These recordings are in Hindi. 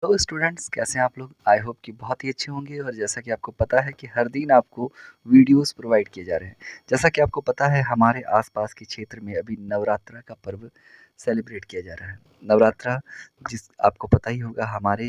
तो स्टूडेंट्स कैसे हैं आप लोग? आई होप कि बहुत ही अच्छे होंगे और जैसा कि आपको पता है कि हर दिन आपको वीडियोस प्रोवाइड किए जा रहे हैं। जैसा कि आपको पता है हमारे आसपास के क्षेत्र में अभी नवरात्रा का पर्व सेलिब्रेट किया जा रहा है। नवरात्रा जिस आपको पता ही होगा हमारे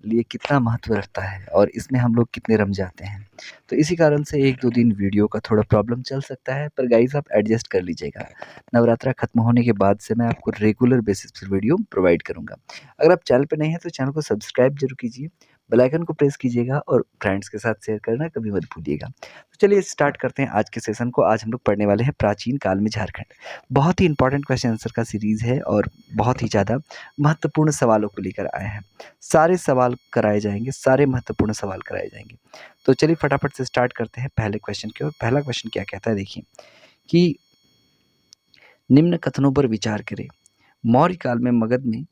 लिए कितना महत्व रखता है और इसमें हम लोग कितने रम जाते हैं। तो इसी कारण से 1-2 दिन वीडियो का थोड़ा प्रॉब्लम चल सकता है पर गाइज़ आप एडजस्ट कर लीजिएगा। नवरात्रा खत्म होने के बाद से मैं आपको रेगुलर बेसिस पर वीडियो प्रोवाइड करूँगा। अगर आप चैनल पे नए हैं तो चैनल को सब्सक्राइब ज़रूर कीजिए, बेल आइकन को प्रेस कीजिएगा और फ्रेंड्स के साथ शेयर करना कभी मत भूलिएगा। तो चलिए स्टार्ट करते हैं आज के सेशन को। आज हम लोग पढ़ने वाले हैं प्राचीन काल में झारखंड। बहुत ही इंपॉर्टेंट क्वेश्चन आंसर का सीरीज़ है और बहुत ही ज़्यादा महत्वपूर्ण सवालों को लेकर आए हैं। सारे सवाल कराए जाएँगे, सारे महत्वपूर्ण सवाल कराए जाएँगे। तो चलिए फटाफट से स्टार्ट करते हैं पहले क्वेश्चन की ओर। पहला क्वेश्चन क्या कहता है देखिए कि निम्न कथनों पर विचार करें। मौर्य काल में मगध में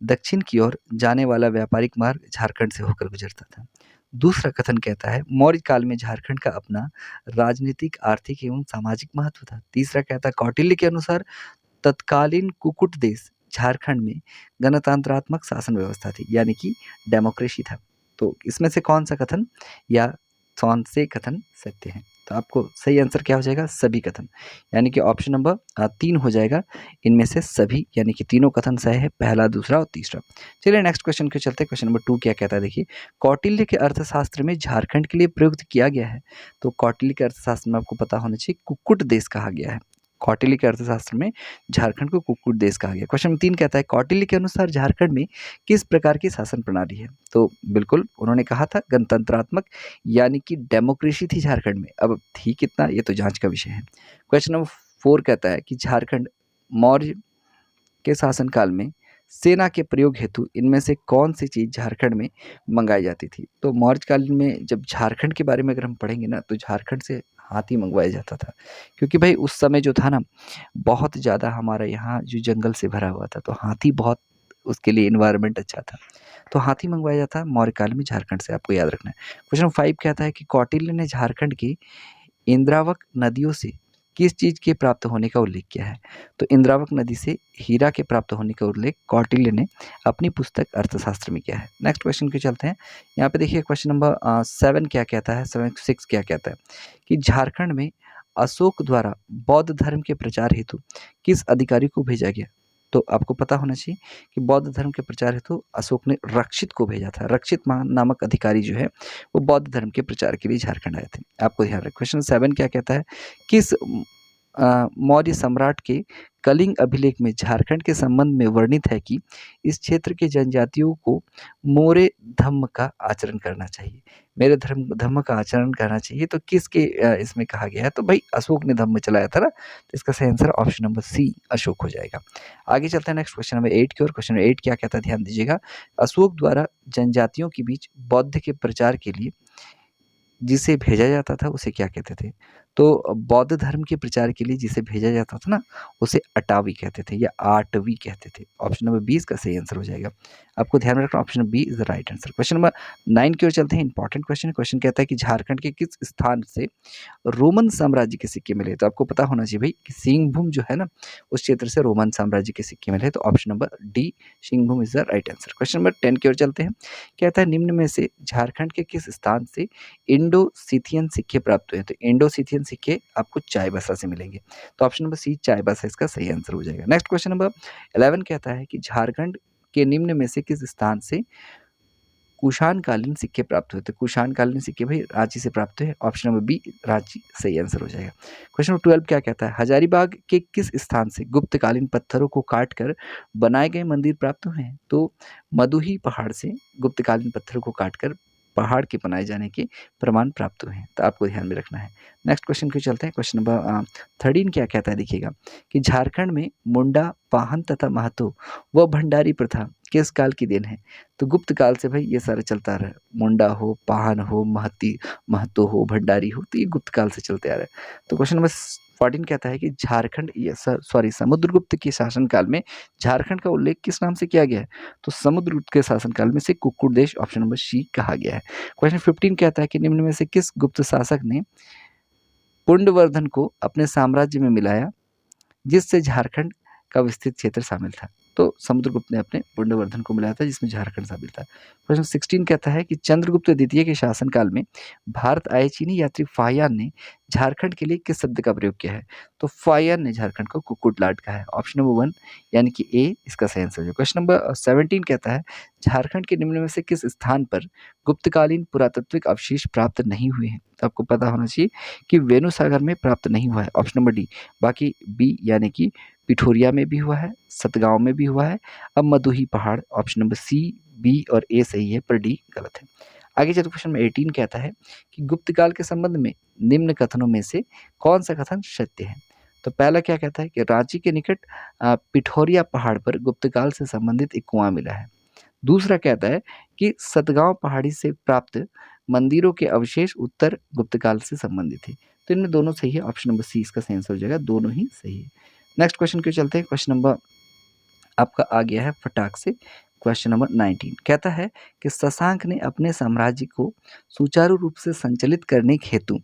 दक्षिण की ओर जाने वाला व्यापारिक मार्ग झारखंड से होकर गुजरता था। दूसरा कथन कहता है मौर्य काल में झारखंड का अपना राजनीतिक, आर्थिक एवं सामाजिक महत्व था। तीसरा कहता है कौटिल्य के अनुसार तत्कालीन कुकुट देश झारखंड में गणतंत्रात्मक शासन व्यवस्था थी, यानी कि डेमोक्रेसी था। तो इसमें से कौन सा कथन या कौन से कथन सत्य हैं? तो आपको सही आंसर क्या हो जाएगा? सभी कथन, यानी कि ऑप्शन नंबर 3 हो जाएगा। इनमें से सभी यानी कि तीनों कथन सही है, पहला, दूसरा और तीसरा। चलिए नेक्स्ट क्वेश्चन के चलते। क्वेश्चन नंबर 2 क्या कहता है देखिए, कौटिल्य के अर्थशास्त्र में झारखंड के लिए प्रयुक्त किया गया है। तो कौटिल्य के अर्थशास्त्र में आपको पता होना चाहिए कुक्कुट देश कहा गया है। कौटिल्य के अर्थशास्त्र में झारखंड को कुक्कुट देश कहा गया। क्वेश्चन नंबर 3 कहता है कौटिल्य के अनुसार झारखंड में किस प्रकार की शासन प्रणाली है? तो बिल्कुल उन्होंने कहा था गणतंत्रात्मक, यानी कि डेमोक्रेसी थी झारखंड में। अब थी कितना, ये तो जांच का विषय है। क्वेश्चन नंबर 4 कहता है कि झारखंड मौर्य के शासनकाल में सेना के प्रयोग हेतु इनमें से कौन सी चीज़ झारखंड में मंगाई जाती थी? तो मौर्य काल में जब झारखंड के बारे में अगर हम पढ़ेंगे ना तो झारखंड से हाथी मंगवाया जाता था, क्योंकि भाई उस समय जो था ना बहुत ज़्यादा हमारा यहाँ जो जंगल से भरा हुआ था, तो हाथी बहुत उसके लिए इन्वायरमेंट अच्छा था, तो हाथी मंगवाया जाता मौर्य काल में झारखंड से, आपको याद रखना है। क्वेश्चन 5 कहता है कि कौटिल्य ने झारखंड की इंद्रावक नदियों से किस चीज़ के प्राप्त होने का उल्लेख किया है? तो इंद्रावक नदी से हीरा के प्राप्त होने का उल्लेख कौटिल्य ने अपनी पुस्तक अर्थशास्त्र में किया है। नेक्स्ट क्वेश्चन पे चलते हैं। यहाँ पे देखिए क्वेश्चन नंबर 7 क्या कहता है, 6 क्या कहता है कि झारखंड में अशोक द्वारा बौद्ध धर्म के प्रचार हेतु किस अधिकारी को भेजा गया? तो आपको पता होना चाहिए कि बौद्ध धर्म के प्रचार हेतु अशोक ने रक्षित को भेजा था। रक्षित नामक अधिकारी जो है वो बौद्ध धर्म के प्रचार के लिए झारखंड आए थे। आपको ध्यान रखें। क्वेश्चन 7 क्या कहता है, किस मौर्य सम्राट के कलिंग अभिलेख में झारखंड के संबंध में वर्णित है कि इस क्षेत्र के जनजातियों को मोरे धम्म का आचरण करना चाहिए। मेरे धम्म का आचरण करना चाहिए, तो किसके इसमें कहा गया है? तो भाई अशोक ने धम्म चलाया था ना, तो इसका सही answer option number C Ashok हो जाएगा। आगे चलते हैं नेक्स्ट क्वेश्चन नंबर 8 की ओर। क्वेश्चन नंबर 8 क्या कहता है, ध्यान दीजिएगा। अशोक द्वारा जनजातियों के बीच बौद्ध के प्रचार के लिए जिसे भेजा जाता था उसे क्या कहते थे? तो बौद्ध धर्म के प्रचार के लिए जिसे भेजा जाता था ना, उसे अटावी कहते थे या आटवी कहते थे। ऑप्शन नंबर 20 का सही आंसर हो जाएगा। आपको ध्यान में रखना, option B is the right answer. Question number 9 की ओर चलते हैं। इंपॉर्टेंट क्वेश्चन है। क्वेश्चन कहता है कि झारखंड के किस स्थान से रोमन साम्राज्य के सिक्के मिले? तो आपको पता होना चाहिए भाई कि सिंहभूम जो है ना, उस क्षेत्र से रोमन साम्राज्य के सिक्के मिले। तो option number D Singhbhum is the right answer. Question number 10 की ओर चलते हैं। कहता है निम्न में से झारखंड के किस स्थान से इंडो-सिथियन सिक्के प्राप्त हुए हैं? तो इंडो-सिथियन सिक्के आपको चाईबासा से मिलेंगे। तो ऑप्शन नंबर सी चाईबासा इसका सही आंसर हो जाएगा। नेक्स्ट क्वेश्चन नंबर 11 कहता है कि झारखंड के निम्न में से किस स्थान से कुषाणकालीन सिक्के प्राप्त हुए? तो कुषाणकालीन सिक्के भाई रांची से प्राप्त हुए। ऑप्शन नंबर बी रांची सही आंसर हो जाएगा। क्वेश्चन नंबर 12 क्या कहता है, हजारीबाग के किस स्थान से गुप्तकालीन पत्थरों को काट कर बनाए गए मंदिर प्राप्त हुए हैं? तो मधुही पहाड़ से गुप्तकालीन पत्थरों को काटकर पहाड़ के बनाए जाने के प्रमाण प्राप्त हुए हैं। तो आपको ध्यान में रखना है। नेक्स्ट क्वेश्चन पे चलते हैं। क्वेश्चन नंबर 13 क्या कहता है देखिएगा कि झारखंड में मुंडा, पाहन तथा महतो व भंडारी प्रथा किस काल की देन है? तो गुप्त काल से भाई ये सारा चलता आ रहा है। मुंडा हो, पाहन हो, महतो हो, भंडारी हो, तो ये गुप्त काल से चलते आ रहा है। तो क्वेश्चन नंबर 14 कहता है कि झारखंड ये सॉरी समुद्रगुप्त के शासनकाल में झारखंड का उल्लेख किस नाम से किया गया है? तो समुद्रगुप्त के शासनकाल में से कुक्कुट देश ऑप्शन नंबर सी कहा गया है। क्वेश्चन 15 कहता है कि निम्न में से किस गुप्त शासक ने पुंडवर्धन को अपने साम्राज्य में मिलाया जिससे झारखंड का विस्तृत क्षेत्र शामिल था? तो समुद्रगुप्त ने अपने पुण्यवर्धन को मिलाया था, जिसमें झारखंड शामिल था। प्रश्न 16 कहता है कि चंद्रगुप्त द्वितीय के शासनकाल में भारत आए चीनी यात्री फाहियान ने झारखंड के लिए किस शब्द का प्रयोग किया है? तो फाहियान ने झारखंड को कुक्कुटलाट कहा है। ऑप्शन नंबर 1 यानी कि ए इसका सही आंसर है। क्वेश्चन नंबर 17 कहता है झारखंड के निम्न में से किस स्थान पर गुप्तकालीन पुरातात्विक अवशेष प्राप्त नहीं हुए हैं? तो आपको पता होना चाहिए कि वेणुसागर में प्राप्त नहीं हुआ है। Option number D. बाकी बी यानी कि पिठोरिया में भी हुआ है, सतगांव में भी हुआ है, अब मदुही पहाड़। ऑप्शन नंबर सी, बी और ए सही है, पर डी गलत है। आगे चलते क्वेश्चन नंबर 18 कहता है कि गुप्तकाल के संबंध में निम्न कथनों में से कौन सा कथन सत्य है? तो पहला क्या कहता है कि रांची के निकट पिठोरिया पहाड़ पर गुप्तकाल से संबंधित एक कुआं मिला है। दूसरा कहता है कि सतगांव पहाड़ी से प्राप्त मंदिरों के अवशेष उत्तर गुप्तकाल से संबंधित है। तो इनमें दोनों सही है। ऑप्शन नंबर सी इसका सही आंसर हो जाएगा, दोनों ही सही है। नेक्स्ट क्वेश्चन क्यों चलते हैं। क्वेश्चन नंबर आपका आ गया है फटाक से। क्वेश्चन नंबर 19 कहता है कि शशांक ने अपने साम्राज्य को सुचारू रूप से संचालित करने के हेतु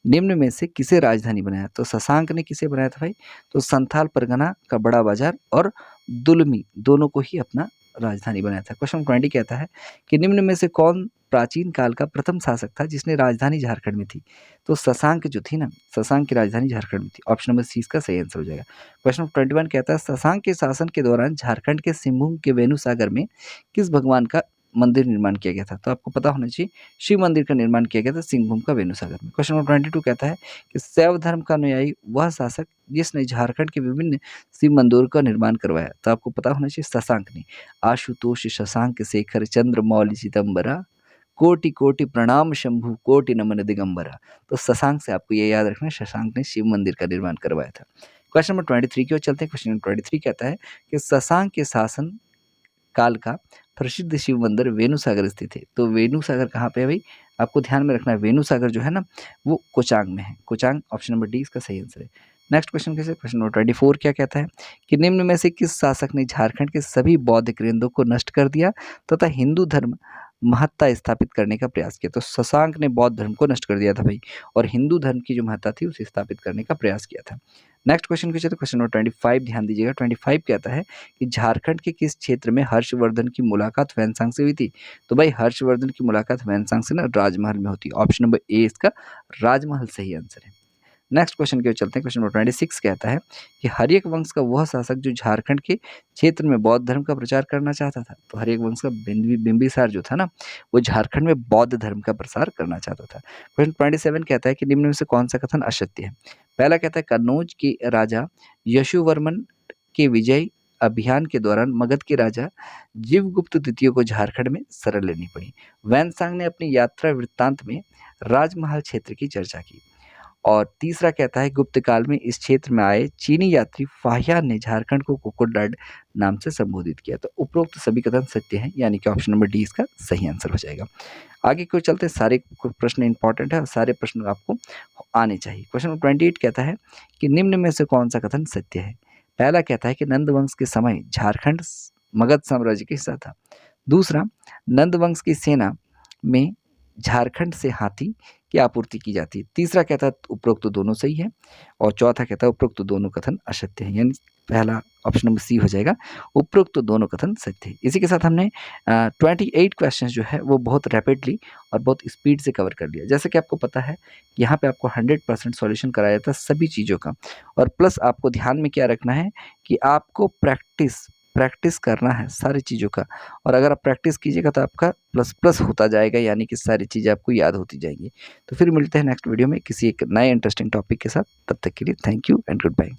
निम्न में से किसे राजधानी बनाया? तो शशांक ने किसे बनाया था भाई? तो संथाल परगना का बड़ा बाजार और दुलमी दोनों को ही अपना राजधानी बनाया था। क्वेश्चन 20 कहता है कि निम्न में से कौन प्राचीन काल का प्रथम शासक था जिसने राजधानी झारखंड में थी? तो शशांक जो थी ना, शशांक की राजधानी झारखंड में थी। ऑप्शन नंबर सी इसका सही आंसर हो जाएगा। क्वेश्चन 21 कहता है शशांक के शासन के दौरान झारखंड के सिंहभूम के वेणुसागर में किस भगवान का मंदिर निर्माण किया गया था? तो आपको पता होना चाहिए शिव मंदिर का निर्माण किया गया था सिंहभूम का वेणुसागर में। क्वेश्चन नंबर 22 कहता है कि शैव धर्म का अनुयायी वह शासक जिसने झारखंड के विभिन्न शिव मंदिरों का निर्माण करवाया? तो आपको पता होना चाहिए शशांक ने। आशुतोष शशांक शेखर चंद्र मौलि चिदम्बरा कोटि कोटि प्रणाम शंभु कोटि नमन दिगंबरा। तो शशांक से आपको ये याद रखना है, शशांक ने शिव मंदिर का निर्माण करवाया था। क्वेश्चन नंबर 23 की ओर चलते हैं। क्वेश्चन नंबर 23 कहता है कि शशांक के शासन काल का प्रसिद्ध शिव मंदिर वेणुसागर स्थित है। तो वेणुसागर कहाँ पे है भाई? आपको ध्यान में रखना है वेणुसागर जो है ना वो कोचांग में है। कोचांग ऑप्शन नंबर डी इसका सही आंसर है। नेक्स्ट क्वेश्चन कैसे क्वेश्चन नंबर 24 क्या कहता है कि निम्न में से किस शासक ने झारखंड के सभी बौद्ध केंद्रों को नष्ट कर दिया तथा हिंदू धर्म महत्ता स्थापित करने का प्रयास किया? तो शशांक ने बौद्ध धर्म को नष्ट कर दिया था भाई और हिंदू धर्म की जो महत्ता थी उसे स्थापित करने का प्रयास किया था। Next question question question number 25 ध्यान दीजिएगा। 25 कहता है कि झारखंड के किस क्षेत्र में हर्षवर्धन की मुलाकात वैनसांग से हुई थी? तो भाई हर्षवर्धन की मुलाकात वैनसांग से ना राजमहल में होती है। ऑप्शन नंबर ए इसका राजमहल सही आंसर है। नेक्स्ट क्वेश्चन की ओर चलते हैं। क्वेश्चन नंबर 26 कहता है कि हर्यक वंश का वह शासक जो झारखंड के क्षेत्र में बौद्ध धर्म का प्रचार करना चाहता था? तो हर्यक वंश का बिंबिसार जो था ना वो झारखंड में बौद्ध धर्म का प्रसार करना चाहता था। क्वेश्चन 27 कहता है कि निम्न में से कौन सा कथन असत्य है? पहला कहता है कन्नौज के राजा यशुवर्मन के विजय अभियान के दौरान मगध के राजा जीवगुप्त द्वितीय को झारखंड में शरण लेनी पड़ी। वैनसांग ने अपनी यात्रा वृत्तांत में राजमहल क्षेत्र की चर्चा की। और तीसरा कहता है गुप्त काल में इस क्षेत्र में आए चीनी यात्री फाहियान ने झारखंड को कुक्कुटलाट नाम से संबोधित किया। तो उपरोक्त सभी कथन सत्य हैं, यानी कि ऑप्शन नंबर डी इसका सही आंसर हो जाएगा। आगे क्यों चलते हैं, सारे प्रश्न इंपॉर्टेंट है और सारे प्रश्न आपको आने चाहिए। क्वेश्चन नंबर 28 कहता है कि निम्न में से कौन सा कथन सत्य है? पहला कहता है कि नंद वंश के समय झारखंड मगध साम्राज्य का हिस्सा था। दूसरा, नंद वंश की सेना में झारखंड से हाथी की आपूर्ति की जाती है। तीसरा कहता है उपरोक्त दोनों सही है और चौथा कहता है उपरोक्त दोनों कथन असत्य है, यानी पहला ऑप्शन नंबर सी हो जाएगा, उपरोक्त दोनों कथन सत्य है। इसी के साथ हमने 28 क्वेश्चंस जो है वो बहुत रैपिडली और बहुत स्पीड से कवर कर लिया। जैसे कि आपको पता है यहाँ पे आपको 100% सॉल्यूशन कराया जाता है सभी चीज़ों का, और प्लस आपको ध्यान में क्या रखना है कि आपको प्रैक्टिस करना है सारी चीज़ों का, और अगर आप प्रैक्टिस कीजिएगा तो आपका प्लस प्लस होता जाएगा, यानी कि सारी चीज़ें आपको याद होती जाएंगी। तो फिर मिलते हैं नेक्स्ट वीडियो में किसी एक नए इंटरेस्टिंग टॉपिक के साथ। तब तक के लिए thank you and good bye.